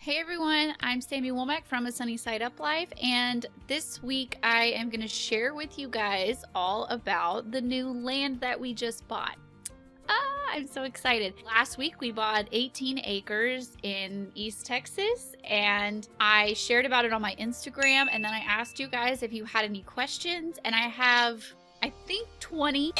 Hey everyone, I'm Sami Womack from A Sunny Side Up Life, and this week I am going to share with you guys all about the new land that we just bought. I'm so excited. Last week we bought 18 acres in East Texas, and I shared about it on my Instagram, and then I asked you guys if you had any questions, and I have, I think, 20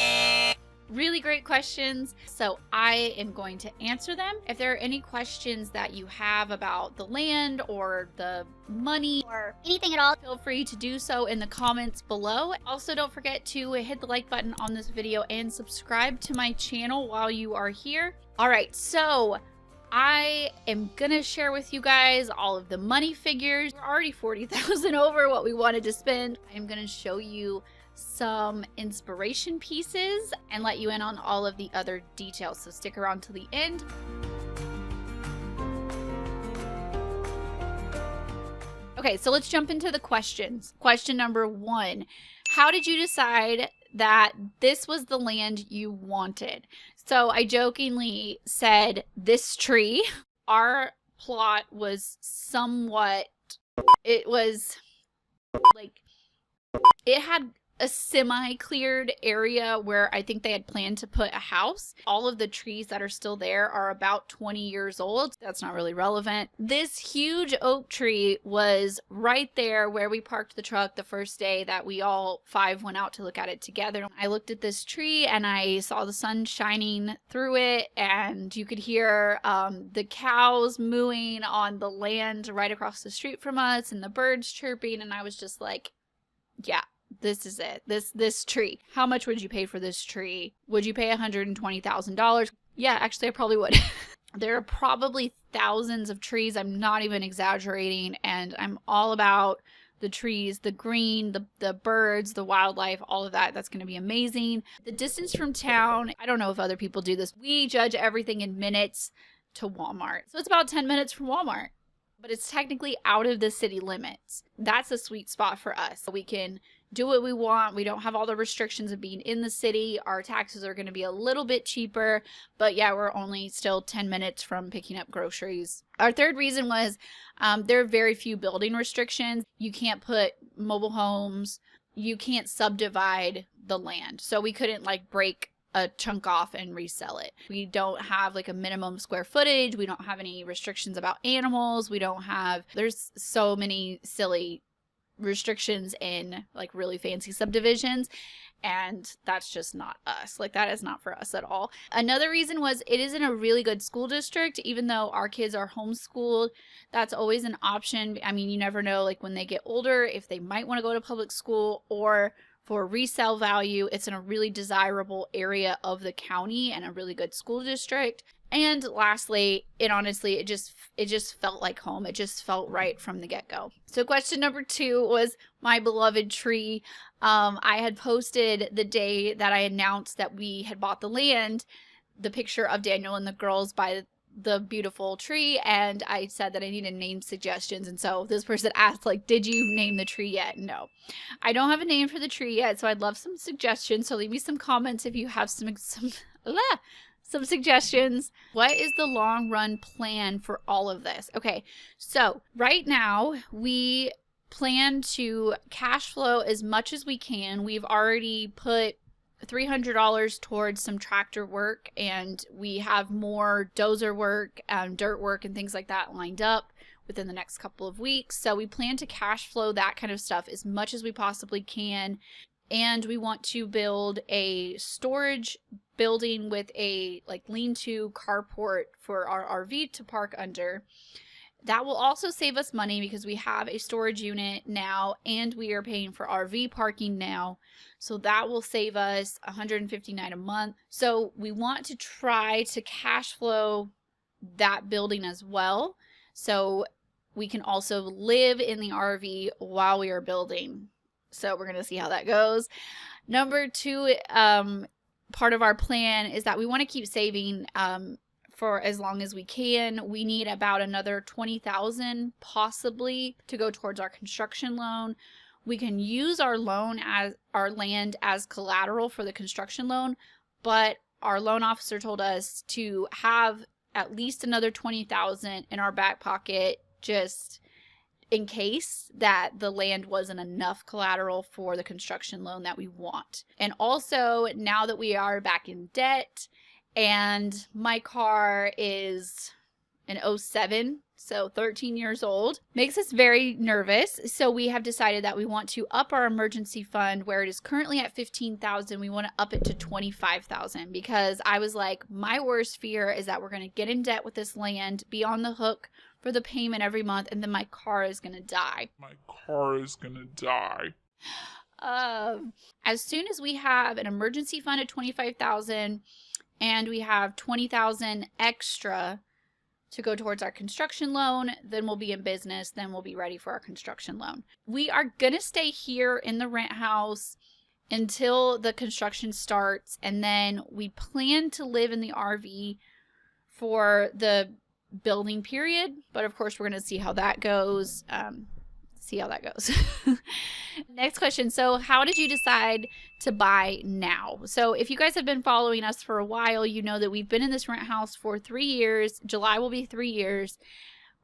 really great questions, so I am going to answer them. If there are any questions that you have about the land or the money or anything at all, feel free to do so in the comments below. Also, don't forget to hit the like button on this video and subscribe to my channel while you are here. All right, so I am gonna share with you guys all of the money figures. We're already 40,000 over what we wanted to spend. I'm gonna show you some inspiration pieces and let you in on all of the other details, so stick around till the end. Okay, so let's jump into the questions. Question number 1: how did you decide that this was the land you wanted? So I jokingly said this tree. Our plot was somewhat, it was like, it had a semi-cleared area where I think they had planned to put a house. All of the trees that are still there are about 20 years old. That's not really relevant. This huge oak tree was right there where we parked the truck the first day that we all 5 went out to look at it together. I looked at this tree and I saw the sun shining through it, and you could hear the cows mooing on the land right across the street from us and the birds chirping, and I was just like, yeah, this is it. This tree. How much would you pay for this tree? Would you pay $120,000? Yeah, actually I probably would. There are probably thousands of trees. I'm not even exaggerating, and I'm all about the trees, the green, the birds, the wildlife, all of that. That's going to be amazing. The distance from town, I don't know if other people do this. We judge everything in minutes to Walmart. So it's about 10 minutes from Walmart, but it's technically out of the city limits. That's a sweet spot for us. We can do what we want. We don't have all the restrictions of being in the city. Our taxes are going to be a little bit cheaper, but yeah, we're only still 10 minutes from picking up groceries. Our third reason was there are very few building restrictions. You can't put mobile homes. You can't subdivide the land. So we couldn't like break a chunk off and resell it. We don't have like a minimum square footage. We don't have any restrictions about animals. We don't have, there's so many silly restrictions in like really fancy subdivisions, and that's just not us. Like, that is not for us at all. Another reason was it is in a really good school district. Even though our kids are homeschooled, that's always an option. I mean, you never know, like when they get older, if they might want to go to public school, or for resale value, it's in a really desirable area of the county and a really good school district. And lastly, it just felt like home. It just felt right from the get-go. So question number 2 was my beloved tree. I had posted the day that I announced that we had bought the land, the picture of Daniel and the girls by the beautiful tree, and I said that I needed name suggestions. And so this person asked, like, did you name the tree yet? No, I don't have a name for the tree yet, so I'd love some suggestions. So leave me some comments if you have some suggestions. What is the long run plan for all of this? Okay, so right now we plan to cash flow as much as we can. We've already put $300 towards some tractor work, and we have more dozer work, dirt work, and things like that lined up within the next couple of weeks. So we plan to cash flow that kind of stuff as much as we possibly can. And we want to build a storage building with a like lean-to carport for our RV to park under. That will also save us money because we have a storage unit now and we are paying for RV parking now. So that will save us $159 a month. So we want to try to cash flow that building as well, so we can also live in the RV while we are building. So we're going to see how that goes. Number 2, part of our plan is that we want to keep saving for as long as we can. We need about another $20,000 possibly to go towards our construction loan. We can use our loan as our land as collateral for the construction loan, but our loan officer told us to have at least another $20,000 in our back pocket just in case that the land wasn't enough collateral for the construction loan that we want. And also, now that we are back in debt and my car is an '07, so 13 years old, makes us very nervous. So we have decided that we want to up our emergency fund where it is currently at $15,000. We want to up it to $25,000 because I was like, my worst fear is that we're going to get in debt with this land, be on the hook for the payment every month, and then my car is going to die. As soon as we have an emergency fund of $25,000 and we have $20,000 extra to go towards our construction loan, then we'll be in business. Then we'll be ready for our construction loan. We are going to stay here in the rent house until the construction starts. And then we plan to live in the RV for the building period. But of course, we're going to see how that goes. Next question. So how did you decide to buy now? So if you guys have been following us for a while, you know that we've been in this rent house for 3 years. July will be 3 years.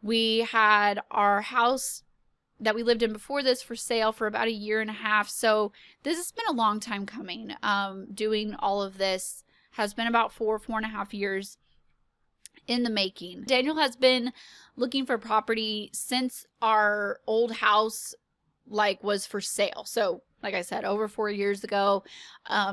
We had our house that we lived in before this for sale for about 1.5 years. So this has been a long time coming. Doing all of this has been about 4.5 years in the making. Daniel has been looking for property since our old house was for sale. So like I said, over 4 years ago.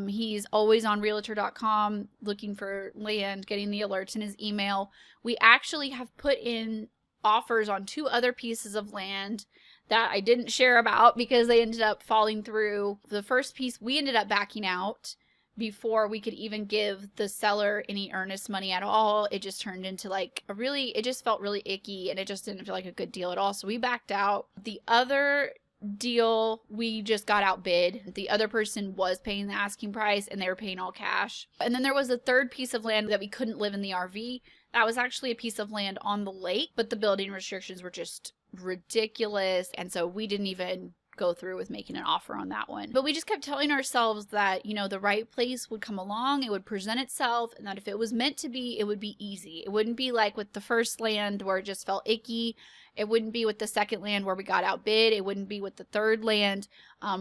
He's always on realtor.com looking for land, getting the alerts in his email. We actually have put in offers on 2 other pieces of land that I didn't share about because they ended up falling through. The first piece we ended up backing out before we could even give the seller any earnest money at all. It just turned into it just felt really icky, and it just didn't feel like a good deal at all. So we backed out. The other deal, we just got outbid. The other person was paying the asking price and they were paying all cash. And then there was a third piece of land that we couldn't live in the RV. That was actually a piece of land on the lake, but the building restrictions were just ridiculous. And so we didn't even go through with making an offer on that one. But we just kept telling ourselves that, the right place would come along, it would present itself, and that if it was meant to be, it would be easy. It wouldn't be like with the first land where it just felt icky. It wouldn't be with the second land where we got outbid. It wouldn't be with the third land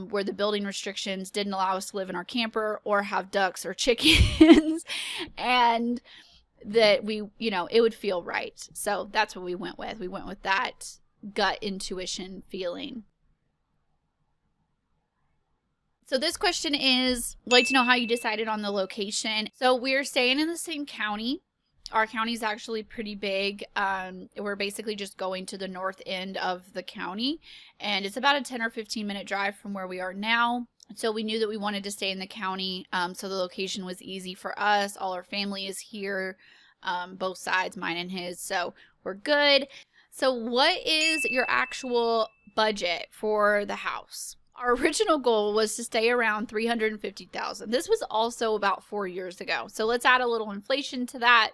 where the building restrictions didn't allow us to live in our camper or have ducks or chickens. And that it would feel right. So that's what we went with. We went with that gut intuition feeling. So this question is, I'd like to know how you decided on the location. So we're staying in the same county. Our county is actually pretty big. We're basically just going to the north end of the county, and it's about a 10 or 15 minute drive from where we are now. So we knew that we wanted to stay in the county. So the location was easy for us. All our family is here, both sides, mine and his. So we're good. So what is your actual budget for the house? Our original goal was to stay around $350,000. This was also about 4 years ago. So let's add a little inflation to that.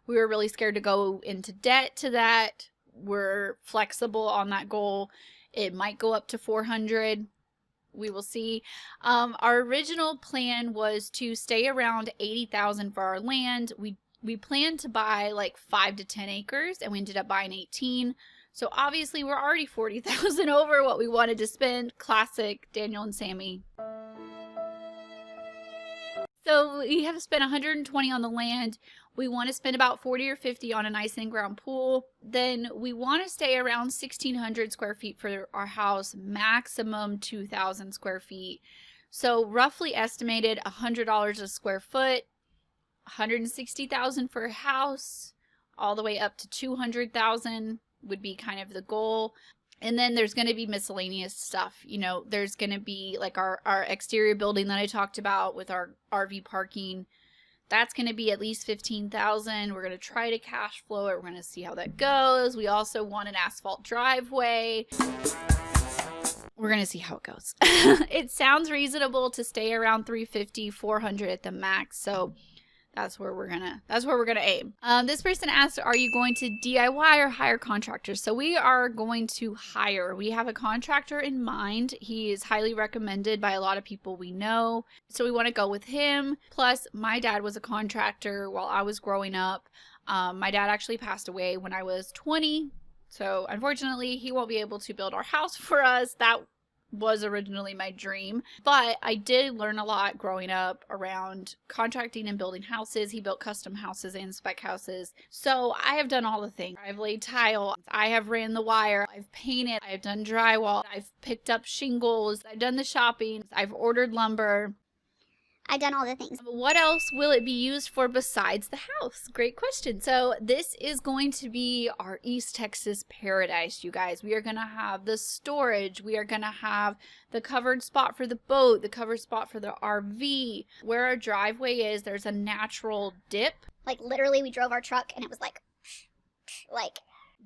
We were really scared to go into debt to that. We're flexible on that goal. It might go up to 400. We will see. Our original plan was to stay around 80,000 for our land. We planned to buy 5 to 10 acres, and we ended up buying 18. So obviously we're already 40,000 over what we wanted to spend. Classic Daniel and Sami. So we have spent 120 on the land. We want to spend about 40 or 50 on a nice in-ground pool. Then we want to stay around 1,600 square feet for our house, maximum 2,000 square feet. So roughly estimated $100 a square foot, 160,000 for a house, all the way up to 200,000. Would be kind of the goal. And then there's going to be miscellaneous stuff. There's going to be our exterior building that I talked about with our RV parking. That's going to be at least 15,000. We're going to try to cash flow it. We're going to see how that goes. We also want an asphalt driveway. We're going to see how it goes. It sounds reasonable to stay around 350, 400 at the max. So that's where we're gonna aim. This person asked, are you going to DIY or hire contractors? So we are going to hire. We have a contractor in mind. He is highly recommended by a lot of people we know. So we want to go with him. Plus, my dad was a contractor while I was growing up. My dad actually passed away when I was 20. So unfortunately, he won't be able to build our house for us. That was originally my dream, but I did learn a lot growing up around contracting and building houses. He built custom houses and spec houses. So I have done all the things. I've laid tile, I have ran the wire, I've painted, I've done drywall, I've picked up shingles, I've done the shopping, I've ordered lumber. I've done all the things. What else will it be used for besides the house? Great question. So this is going to be our East Texas paradise, you guys. We are going to have the storage. We are going to have the covered spot for the boat, the covered spot for the RV. Where our driveway is, there's a natural dip. Like literally we drove our truck and it was like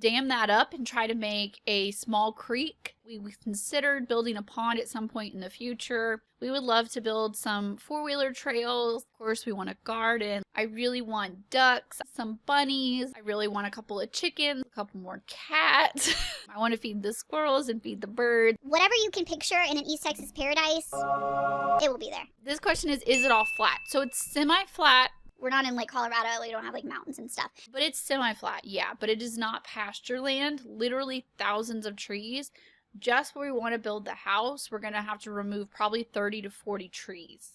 dam that up and try to make a small creek. We considered building a pond at some point in the future. We would love to build some four-wheeler trails. Of course, we want a garden. I really want ducks, some bunnies. I really want a couple of chickens, a couple more cats. I want to feed the squirrels and feed the birds. Whatever you can picture in an East Texas paradise, it will be there. This question is it all flat? So it's semi-flat. We're not in like Colorado, we don't have like mountains and stuff. But it's semi-flat, yeah. But it is not pasture land, literally thousands of trees. Just where we want to build the house, we're going to have to remove probably 30 to 40 trees.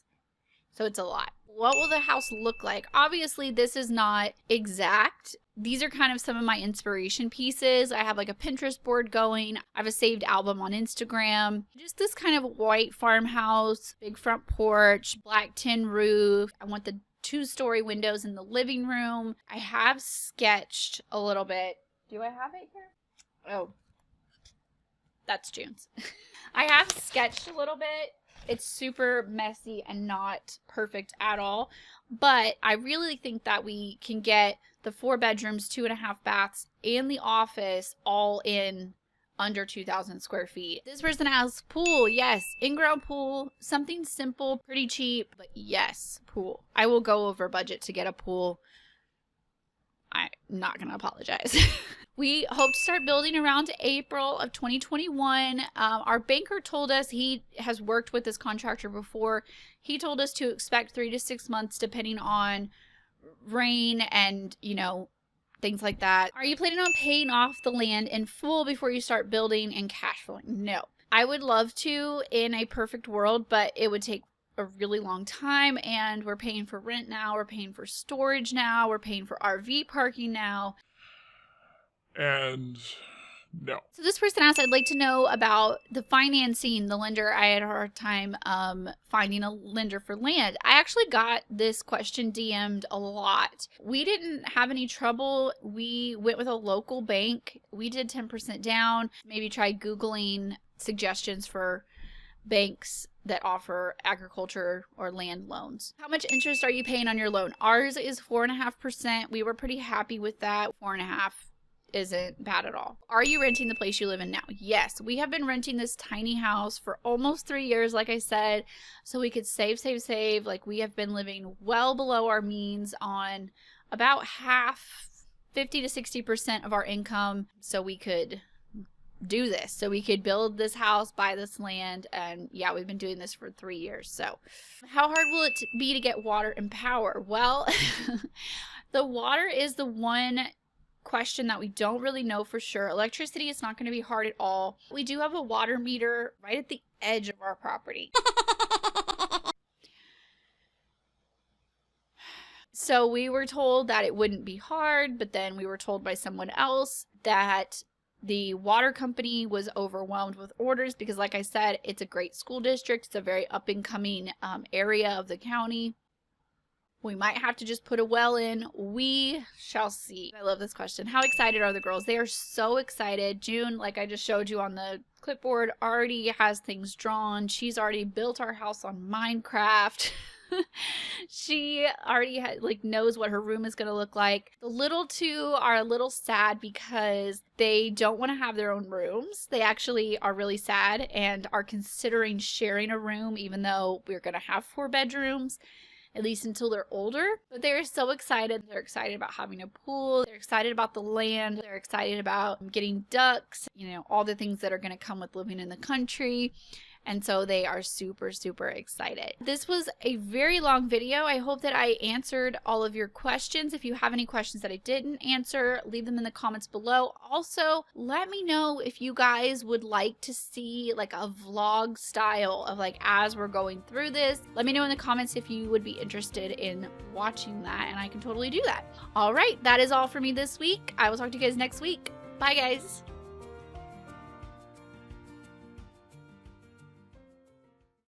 So it's a lot. What will the house look like? Obviously, this is not exact. These are kind of some of my inspiration pieces. I have like a Pinterest board going. I have a saved album on Instagram. Just this kind of white farmhouse, big front porch, black tin roof. I want the 2-story windows in the living room. I have sketched a little bit. Do I have it here? Oh, that's June's. I have sketched a little bit. It's super messy and not perfect at all. But I really think that we can get the 4 bedrooms, 2.5 baths, and the office all in under 2,000 square feet. This person asks, pool. Yes, in-ground pool, something simple, pretty cheap, but yes, pool. I will go over budget to get a pool. I'm not gonna apologize. We hope to start building around April of 2021. Our banker told us, he has worked with this contractor before. He told us to expect 3 to 6 months depending on rain and, you know, things like that. Are you planning on paying off the land in full before you start building and cash flowing? No. I would love to in a perfect world, but it would take a really long time, and we're paying for rent now, we're paying for storage now, we're paying for RV parking now. And no. So this person asked, I'd like to know about the financing, the lender. I had a hard time finding a lender for land. I actually got this question DM'd a lot. We didn't have any trouble. We went with a local bank. We did 10% down. Maybe try Googling suggestions for banks that offer agriculture or land loans. How much interest are you paying on your loan? Ours is 4.5%. We were pretty happy with that. 4.5% isn't bad at all. Are you renting the place you live in now? Yes, we have been renting this tiny house for almost 3 years, like I said, so we could save. Like, we have been living well below our means on about half, 50 to 60% of our income, so we could do this. So we could build this house, buy this land, and yeah, we've been doing this for 3 years. So how hard will it be to get water and power? Well, the water is the one question that we don't really know for sure. Electricity is not going to be hard at all. We do have a water meter right at the edge of our property. So we were told that it wouldn't be hard, but then we were told by someone else that the water company was overwhelmed with orders because, like I said, it's a great school district. It's a very up-and-coming area of the county. We might have to just put a well in. We shall see. I love this question. How excited are the girls? They are so excited. June, like I just showed you on the clipboard, already has things drawn. She's already built our house on Minecraft. She already knows what her room is going to look like. The little two are a little sad because they don't want to have their own rooms. They actually are really sad and are considering sharing a room, even though we're going to have 4 bedrooms. At least until they're older. But they're so excited. They're excited about having a pool. They're excited about the land. They're excited about getting ducks, you know, all the things that are going to come with living in the country. And so they are super, super excited. This was a very long video. I hope that I answered all of your questions. If you have any questions that I didn't answer, leave them in the comments below. Also, let me know if you guys would like to see like a vlog style of like as we're going through this. Let me know in the comments if you would be interested in watching that, and I can totally do that. All right, that is all for me this week. I will talk to you guys next week. Bye, guys.